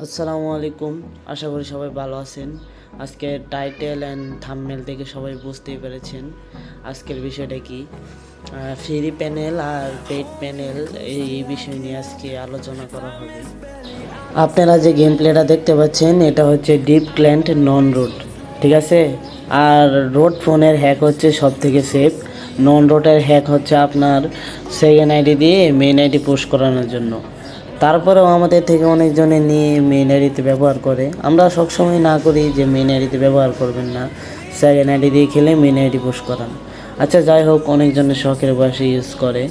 আসসালামু আলাইকুম। আশা করি সবাই ভালো আছেন। আজকে টাইটেল অ্যান্ড থাম্বনেল থেকে সবাই বুঝতেই পেরেছেন আজকের বিষয়টা কি। ফ্রি প্যানেল আর পেইড প্যানেল এই বিষয় নিয়ে আজকে আলোচনা করা হবে। আপনারা যে গেম প্লেটা দেখতে পাচ্ছেন এটা হচ্ছে ডিপ ক্ল্যান্ট নন রুট, ঠিক আছে। আর রোড ফোনের হ্যাক হচ্ছে সব থেকে সেফ। নন রোটের হ্যাক হচ্ছে আপনার সেকেন্ড আইডি দিয়ে মেন আইডি পোস্ট করানোর জন্য। তারপরেও আমাদের থেকে অনেকজনে নিয়ে মেন আইডিতে ব্যবহার করে। আমরা সবসময় না করি যে মেন আইডিতে ব্যবহার করবেন না, সেকেন্ড আইডি দিয়ে খেলে মেন আইডি পোস্ট করান। আচ্ছা যাই হোক, অনেকজনের শখের বয়সে ইউজ করে।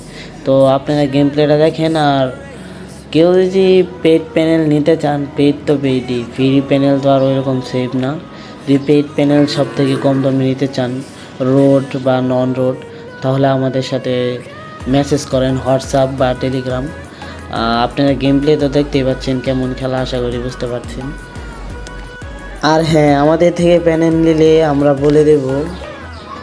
তো আপনারা গেম প্লেটা দেখেন। আর কেউ যদি পেইড প্যানেল নিতে চান, পেইড তো পেইডই, ফ্রি প্যানেল তো আর ওইরকম সেফ না। যদি পেইড প্যানেল সব থেকে কম দামে নিতে চান, রোড বা নন রোড, তাহলে আমাদের সাথে মেসেজ করেন হোয়াটসঅ্যাপ বা টেলিগ্রাম। আপনারা গেম প্লে তো দেখতেই পাচ্ছেন কেমন খেলা, আশা করি বুঝতে পারছেন। আর হ্যাঁ, আমাদের থেকে প্যানেল নিলে আমরা বলে দেব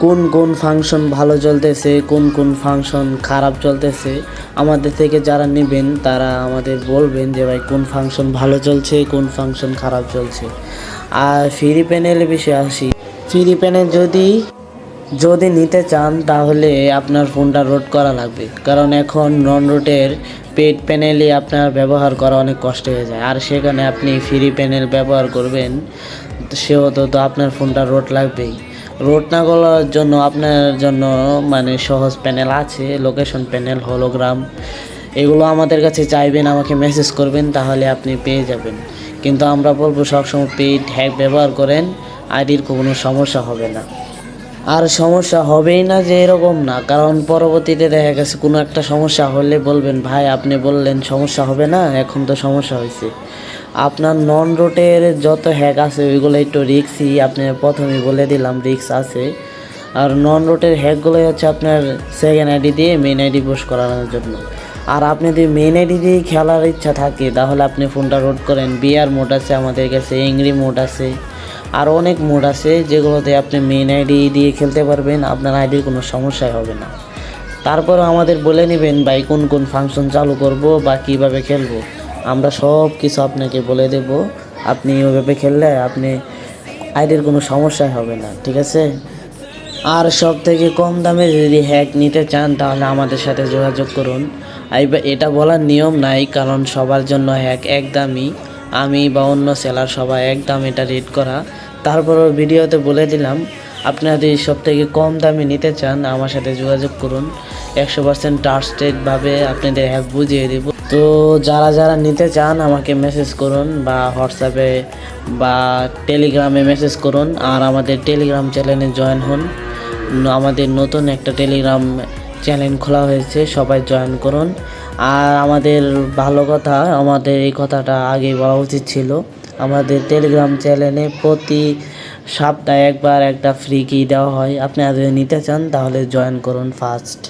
কোন কোন ফাংশন ভালো চলতেছে, কোন কোন ফাংশন খারাপ চলতেছে। আমাদের থেকে যারা নেবেন তারা আমাদের বলবেন যে ভাই কোন ফাংশন ভালো চলছে, কোন ফাংশন খারাপ চলছে। আর ফ্রি প্যানেলের বিষয়ে আসি। ফ্রি প্যানেল যদি যদি নিতে চান তাহলে আপনার ফোনটা রোড করা লাগবে, কারণ এখন নন রুটের পেড প্যানেলই আপনার ব্যবহার করা অনেক কষ্ট হয়ে যায়। আর সেখানে আপনি ফ্রি প্যানেল ব্যবহার করবেন, সেহেতু তো আপনার ফোনটা রোড লাগবেই। রোড না করার জন্য আপনার জন্য মানে সহজ প্যানেল আছে, লোকেশন প্যানেল, হলোগ্রাম, এগুলো আমাদের কাছে চাইবেন, আমাকে মেসেজ করবেন, তাহলে আপনি পেয়ে যাবেন। কিন্তু আমরা বলবো সবসময় পেইড হ্যাক ব্যবহার করেন, আইডির কোনো সমস্যা হবে না। আর সমস্যা হবেই না যে এরকম না, কারণ পরবর্তীতে দেখা গেছে কোনো একটা সমস্যা হলে বলবেন ভাই আপনি বললেন সমস্যা হবে না, এখন তো সমস্যা হয়েছে। আপনার নন রুটের যত হ্যাক আছে ওইগুলো একটু রিস্কই, আপনি প্রথমেই বলে দিলাম রিস্ক আছে। আর নন রুটের হ্যাকগুলোই হচ্ছে আপনার সেকেন্ড আইডি দিয়ে মেন আইডি পোস্ট করানোর জন্য। আর আপনি যদি মেন আইডি দিয়ে খেলার ইচ্ছা থাকে তাহলে আপনি ফোনটা রোড করেন। বিআর মোড আছে আমাদের কাছে, এংরি মোড আছে, আরও অনেক মোড আছে যেগুলোতে আপনি মেন আইডি দিয়ে খেলতে পারবেন, আপনার আইডির কোনো সমস্যাই হবে না। তারপরও আমাদের বলে নেবেন ভাই কোন কোন ফাংশন চালু করব বা কীভাবে খেলবো, আমরা সব কিছু আপনাকে বলে দেব। আপনি ওইভাবে খেললে আপনি আইডির কোনো সমস্যাই হবে না, ঠিক আছে। আর সব থেকে কম দামে যদি হ্যাক নিতে চান তাহলে আমাদের সাথে যোগাযোগ করুন। এটা বলার নিয়ম নাই, কারণ সবার জন্য হ্যাক এক দামই, আমি বা অন্য সেলার সবাই এক দাম এটা রেট করা। তারপরও ভিডিওতে বলে দিলাম, আপনারা যদি সব থেকে কম দামে নিতে চান আমার সাথে যোগাযোগ করুন। 100% ট্রাস্টেডভাবে আপনাদের হ্যাক বুঝিয়ে দেব। তো যারা যারা নিতে চান আমাকে মেসেজ করুন, বা হোয়াটসঅ্যাপে বা টেলিগ্রামে মেসেজ করুন। আর আমাদের টেলিগ্রাম চ্যানেলে জয়েন হন। আমাদের নতুন একটা টেলিগ্রাম চ্যানেল খোলা হয়েছে, সবাই জয়েন করুন। আর আমাদের ভালো কথা, আমাদের এই কথাটা আগেই বলা উচিত ছিল, আমাদের টেলিগ্রাম চ্যানেলে প্রতি সপ্তাহে একবার একটা ফ্রি কি দেওয়া হয়। আপনি যদি নিতে চান তাহলে জয়েন করুন ফার্স্ট।